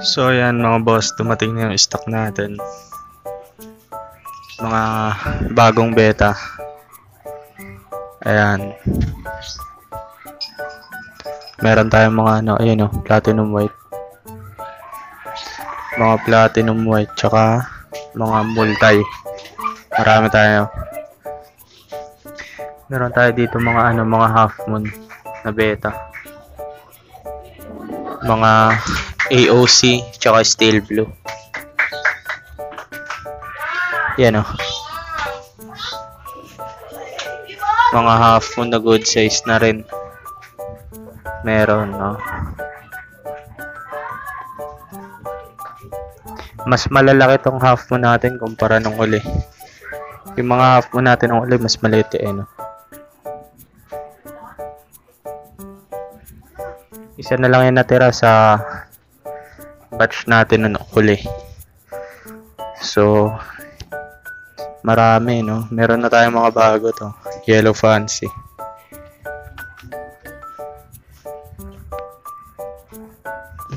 So ayan mga boss, dumating na yung stock natin. Mga bagong beta. Ayan. Meron tayong mga ayun platinum white. Mga platinum white tsaka mga multi. Marami tayo. Meron tayo dito mga mga half moon na beta. Mga AOC tsaka steel blue. Yan mga half moon na good size na rin. Meron mas malalaki tong half moon natin kumpara nung uli. Yung mga half moon natin nung uli mas maliit Isa na lang yung natira sa batch natin nung uli. So marami meron na tayong mga bago to. Yellow fancy.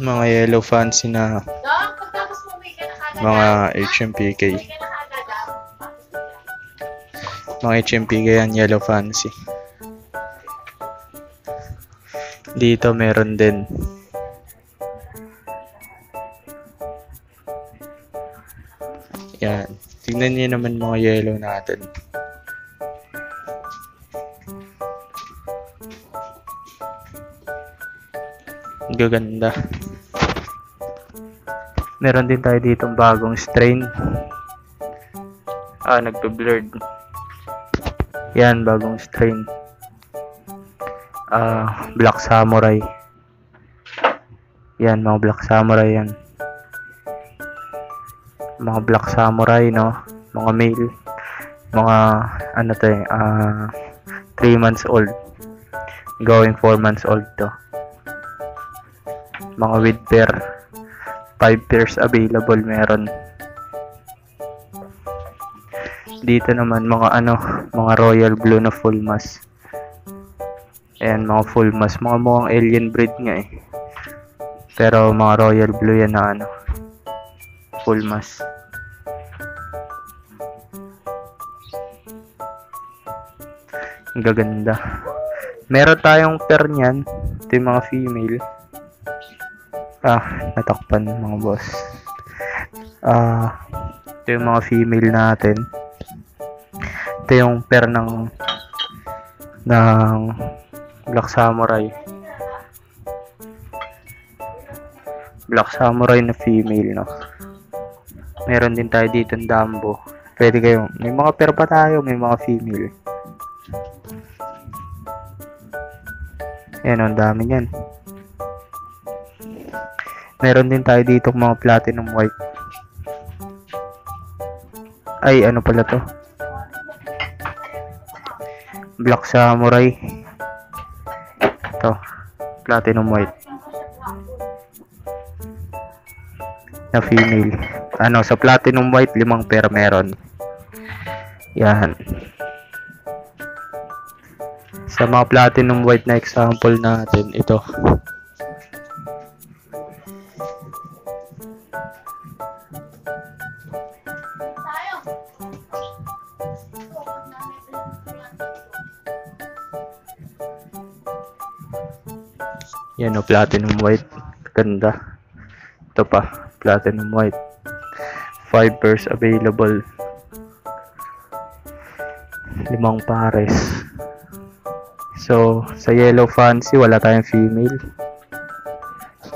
Mga yellow fancy na mga HMPK. Mga HMPK yan, yellow fancy. Dito meron din. Yan. Tingnan niyo naman mga yellow natin. Ang gaganda. Meron din tayo ditong bagong strain. Nagbe-blurred. Yan, bagong strain. Black Samurai. Yan, mga Black Samurai yan. Mga Black Samurai, mga male. Mga, 3 months old. Going 4 months old to. Mga with pair. 5 pairs available meron. Dito naman mga mga royal blue na full mask. Ayan, mga full mask, mga mukhang alien breed nga Pero mga royal blue yan na full mask. Ang gaganda. Meron tayong pair niyan. Ito yung mga female. Natakpan mga boss. Ito yung mga female natin. Ito yung pair ng Black Samurai. Black Samurai na female, Meron din tayo dito ng Dumbo. Pwede kayong, may mga pair pa tayo, may mga female. Ayan, ang dami yan. Meron din tayo dito mga platinum white. Ay, ano pala to? Black Samurai. Ito, platinum white. Na female. Sa platinum white, 5 pair meron. Yan. Sa mga platinum white na example natin, ito. Yan platinum white. Ganda. Ito pa, platinum white. 5 pairs available. 5 pares. So, sa yellow fancy, wala tayong female.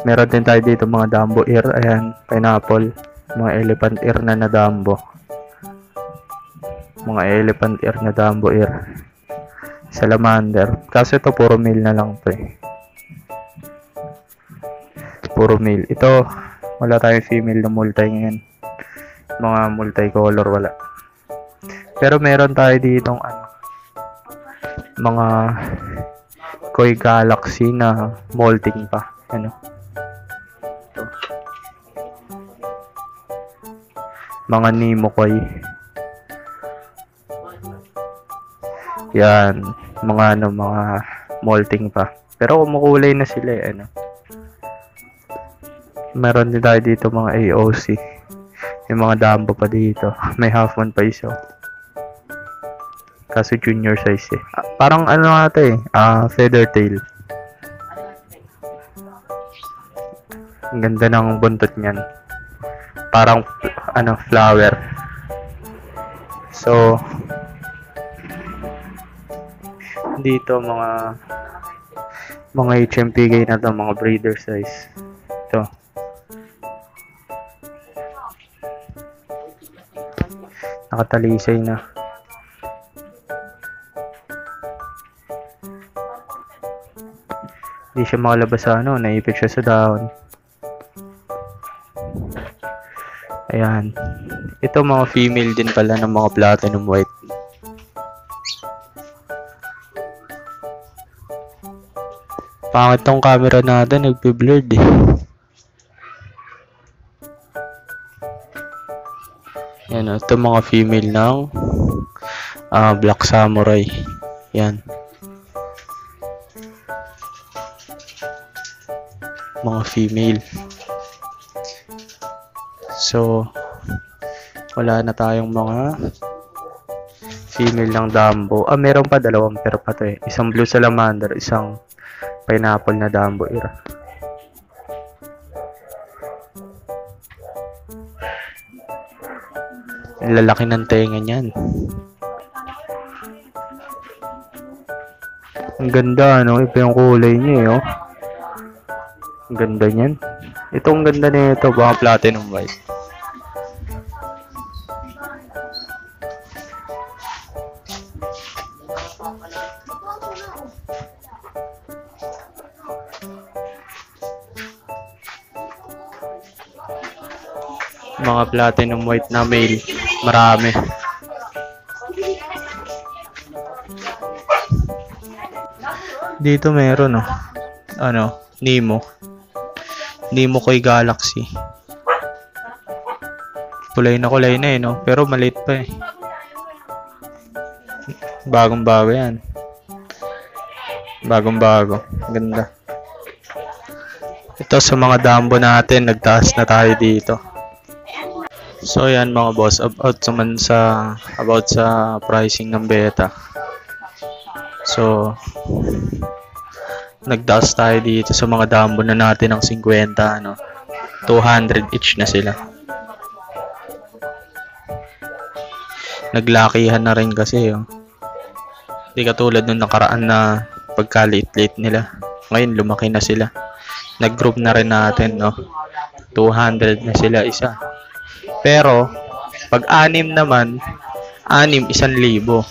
Meron din tayo dito mga Dumbo ear. Ayan, pineapple. Mga elephant ear na Dumbo. Mga elephant ear na Dumbo ear. Salamander. Kasi ito, puro male na lang to Puro male. Ito, wala tayong female na multi ngayon. Mga multicolor, wala. Pero meron tayo ditong mga Koi Galaxy na molting pa. Mga Nemo Koi. Yan, mga molting pa. Pero kumukulay na sila Meron din tayo dito mga AOC. May mga Dumbo pa dito. May half moon pa isa. Kaso junior size eh. Parang ano nga ito eh. Feather tail. Ang ganda ng buntot niyan. Parang ano, flower. So dito mga HMPK na to, mga breeder size. Ito. Nakatalisay na. Hindi siya makalabas sa ano, naipit siya sa dahon. Ayan. Ito mga female din pala ng mga platinum white. Pangit tong camera natin, nagpe-blurred eh. Yan o, ito mga female ng Black Samurai. Yan. Mga female. So, wala na tayong mga female ng Dumbo. Meron pa dalawang pair pa to eh. Isang blue salamander, isang pineapple na Dumbo era. Ang lalaki ng tenga niyan. Ang ganda, no? Iba yung kulay niya, eh, oh. Ang ganda niyan. Itong ganda nito, baka platinum white. Mga platinum white na male, marami. Dito meron oh. Ano, Nemo Koi Galaxy. Kulay na eh, no? Pero maliit pa eh. Bagong bago yan. Bagong bago. Ganda. Ito sa mga Dumbo natin, nagtaas na tayo dito. So yan mga boss, about sa pricing ng beta. So nagtaas tayo dito sa mga Dumbo na natin ng 50, ano. 200 each na sila. Naglakihan na rin kasi, oh. Hindi katulad nung nakaraan na pagkaliit-liit nila. Ngayon lumaki na sila. Nag-group na rin natin, no. 200 na sila isa. Pero pag 6 naman, 6 1,000.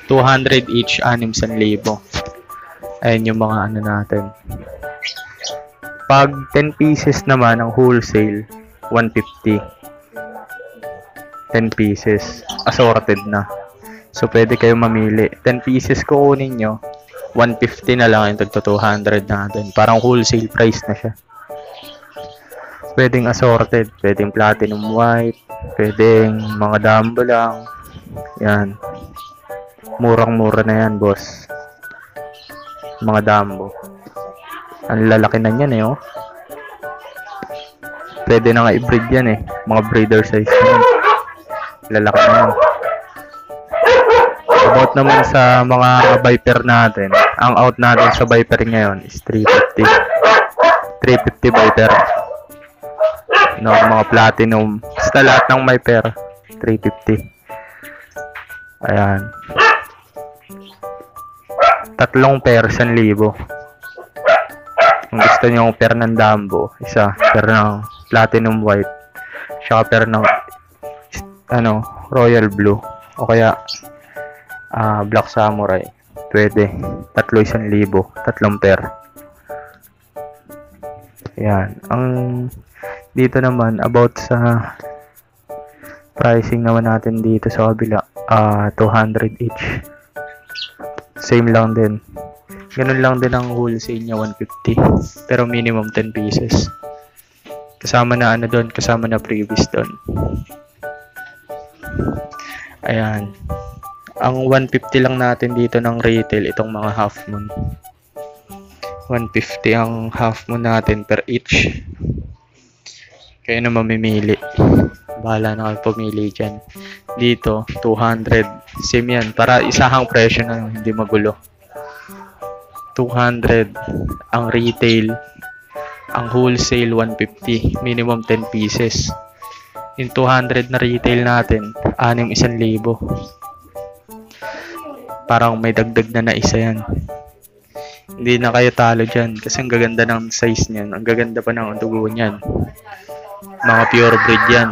200 each, 6 1,000. Ayan yung mga ano natin. Pag 10 pieces naman ang wholesale, 150. 10 pieces, assorted na. So pwede kayo mamili. 10 pieces kukunin nyo, 150 na lang yung tagto 200 natin. Parang wholesale price na siya. Pwedeng assorted, pwedeng platinum white, pwedeng mga Dumbo lang. Yan. Murang-mura na yan, boss. Mga Dumbo. Ang lalaki na yan eh, oh. Pwede na nga i-breed yan eh. Mga breeder size na yan. Lalaki na yan. About naman sa mga Viper natin. Ang out natin sa Viper ngayon is 350. 350 Viper. No, mga platinum. Basta lahat ng Viper, 350. Ayan. 3 pair, 1,000. Kung gusto nyo pair ng Dumbo, isa, pair ng platinum white, saka pair ng ano, royal blue, o kaya black samurai, pwede. 3 1,000, 3 pair. Ayan. Ang dito naman, about sa pricing naman natin dito sa kabila, 200 each. Same lang din. Ganun lang din ang wholesale niya, 150. Pero minimum 10 pieces. Kasama na ano doon, kasama na previous doon. Ayan. Ang 150 lang natin dito ng retail, itong mga half moon. 150 ang half moon natin per each. Kayo na mamimili. Bahala na kayo pumili dyan. Dito, 200. Same yan. Para isahang presyo na hindi magulo. 200 ang retail. Ang wholesale, 150. Minimum 10 pieces. Yung 200 na retail natin, 1,000. Parang may dagdag na isa yan. Hindi na kayo talo dyan kasi ang gaganda ng size niyan. Ang gaganda pa ng dugo niyan. Mga pure breed yan.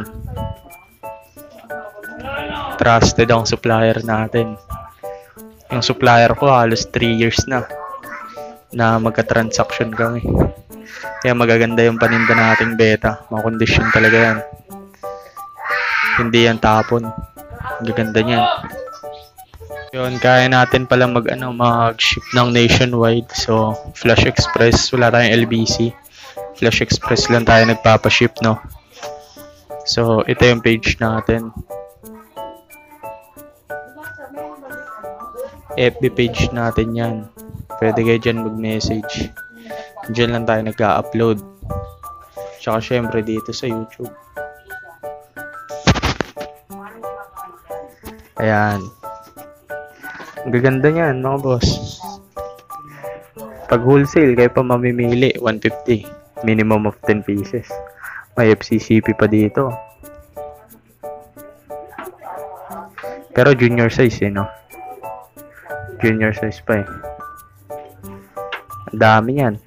Trusted ang supplier natin. Yung supplier ko halos 3 years na magka-transaction kami. Kaya magaganda yung paninda nating beta. Mga kondisyon talaga yan. Hindi yan tapon. Ang gaganda niyan. Yun, kaya natin pala mag-ship ng nationwide. So, Flash Express, wala tayong LBC. Flash Express lang tayo nagpapaship, no? So, ito yung page natin. FB page natin yan. Pwede kayo dyan mag-message. Dyan lang tayo nag-upload. Tsaka syempre dito sa YouTube. Ayan. Ang gaganda niyan, mga boss. Pag wholesale, kayo pa mamimili, 150. Minimum of 10 pieces. May FCCP pa dito. Pero junior size, no? Junior size pa, Ang dami yan.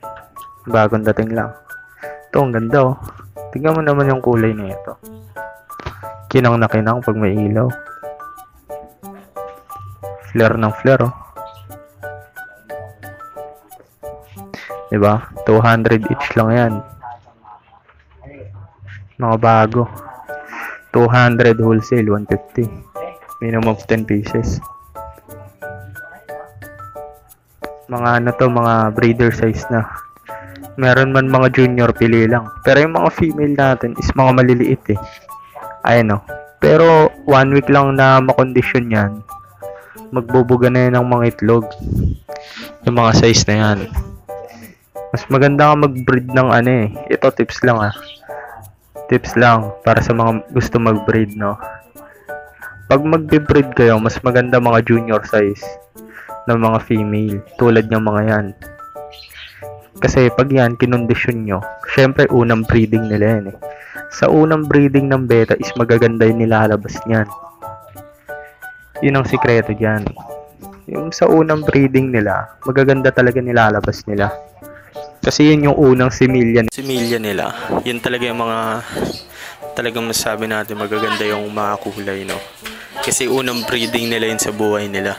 Bagong dating lang. Ito, ang ganda, Tingnan mo naman yung kulay na ito. Kinang na kinang pag may ilaw. Flare ng flare, Diba? 200 each lang yan. Mga bago. 200 wholesale, 150. Minimum of 10 pieces. Mga mga breeder size na. Meron man mga junior, pili lang. Pero yung mga female natin is mga maliliit, Ayun, Pero 1 week lang na makondisyon yan. Magbubuga na yan ng mga itlog. Yung mga size na yan. Mas maganda ka mag-breed ng Ito tips lang, Tips lang para sa mga gusto mag-breed, no? Pag magbe-breed kayo, mas maganda mga junior size ng mga female. Tulad ng mga yan. Kasi pag yan, kinondisyon nyo, syempre unang breeding nila yan, Sa unang breeding ng beta is magaganda yung nilalabas niyan. Yun ang sikreto dyan. Yung sa unang breeding nila, magaganda talaga nilalabas nila. Kasi yun yung unang similya nila. Yun talaga yung mga talagang masasabi natin magaganda yung mga kulay, no? Kasi unang breeding nila yun sa buhay nila.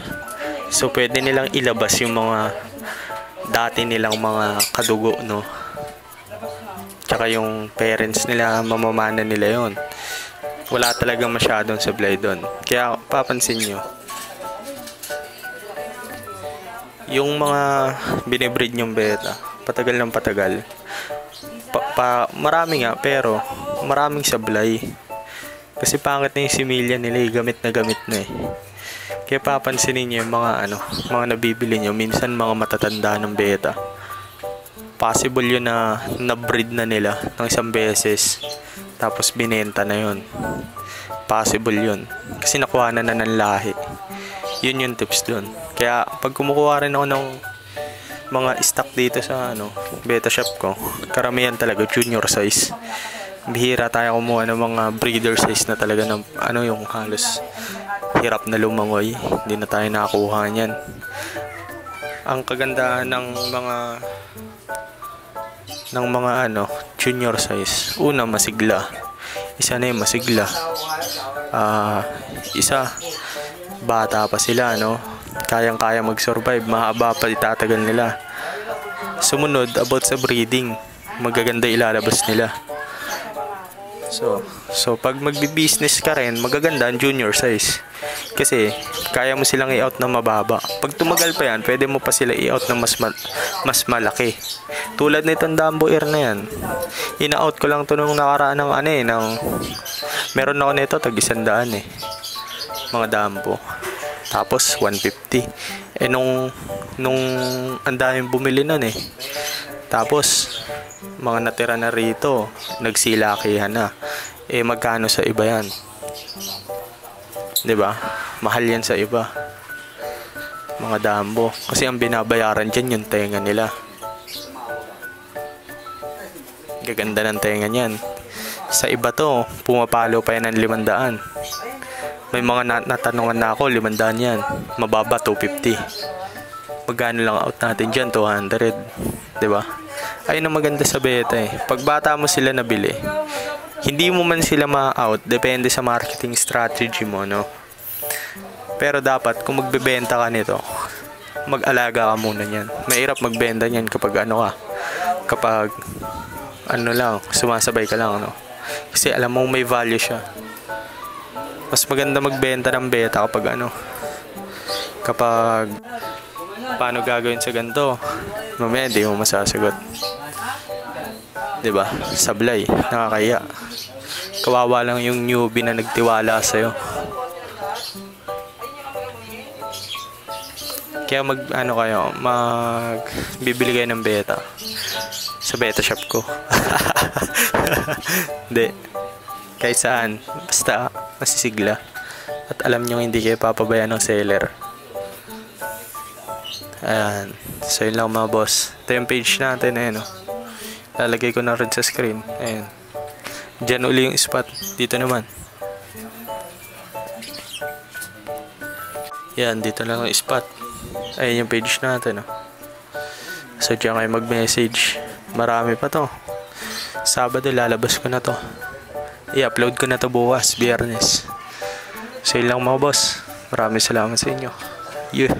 So pwede nilang ilabas yung mga dati nilang mga kadugo, no? Tsaka yung parents nila, mamamana nila yun. Wala talagang masyadong sablay doon. Kaya papansin nyo, yung mga binibreed nyong beta, patagal ng patagal. Marami nga, pero maraming sablay. Kasi pangit na yung similya nila, gamit na Kaya papansinin nyo yung mga mga nabibili nyo, minsan mga matatanda ng beta. Possible yun na na-breed na nila ng isang beses. Tapos binenta na yun. Possible yun. Kasi nakuha na ng lahi. Yun yung tips dun. Kaya pag kumukuha rin ako ng mga stock dito sa beta shop ko, karamihan talaga junior size. Bihira tayo kumuha ng mga breeder size na talaga ng yung halos hirap na lumangoy. Hindi na tayo nakakuha niyan. Ang kagandahan ng mga junior size, una masigla. Isa na yung masigla. Isa bata pa sila, kayang-kaya mag-survive, mahaba pa itatagal nila. Sumunod, about sa breeding, magaganda ilalabas nila. So pag magbi-business ka rin, magaganda ang junior size. Kasi kaya mo silang i-out na mababa. Pag tumagal pa yan, pwede mo pa sila i-out na mas malaki. Tulad nitong Dumbo Air na yan. Ina-out ko lang to nung nakaraan ng meron ako nito tag 100 mga Dumbo. Tapos 150. Nung ang daming bumili nun Tapos, mga natira na rito, nagsilakihan na. Eh, magkano sa iba yan? 'Di ba? Mahal yan sa iba. Mga dambo. Kasi ang binabayaran dyan yung tenga nila. Gaganda ng tenga niyan. Sa iba to, pumapalo pa yan ng 500. May mga natanungan na ako, 500 yan. Mababa, 250. Magkano lang out natin dyan? 200. 'Di ba? Ayun ang maganda sa beta eh. Pag bata mo sila nabili, hindi mo man sila ma-out. Depende sa marketing strategy mo, no? Pero dapat, kung magbebenta ka nito, mag-alaga ka muna niyan. Mahirap magbenta niyan kapag ano ka. Kapag, ano lang, sumasabay ka lang, no? Kasi alam mo may value siya. Mas maganda magbenta ng beta kapag ano. Kapag, paano gagawin sa ganito? Mamaya, hindi mo masasagot. 'Di ba? Sablay, nakakaya. Kawawa lang yung newbie na nagtiwala sa'yo. Kaya bibili kayo ng beta sa beta shop ko. Hindi. Kahit saan, basta masisigla. At alam nyo hindi kayo papabayaan ng seller. Ayan. So yun lang mga boss. Ito yung page natin, ayan o. Lalagay ko na rin sa screen. Ayan. Diyan uli yung spot. Dito naman. Yan, dito lang yung spot. Ayan yung page natin. So diyan kayo mag-message. Marami pa to. Sabado lalabas ko na to. I-upload ko na to bukas, Biyernes. So yun lang mga boss. Maraming salamat sa inyo. Yeah.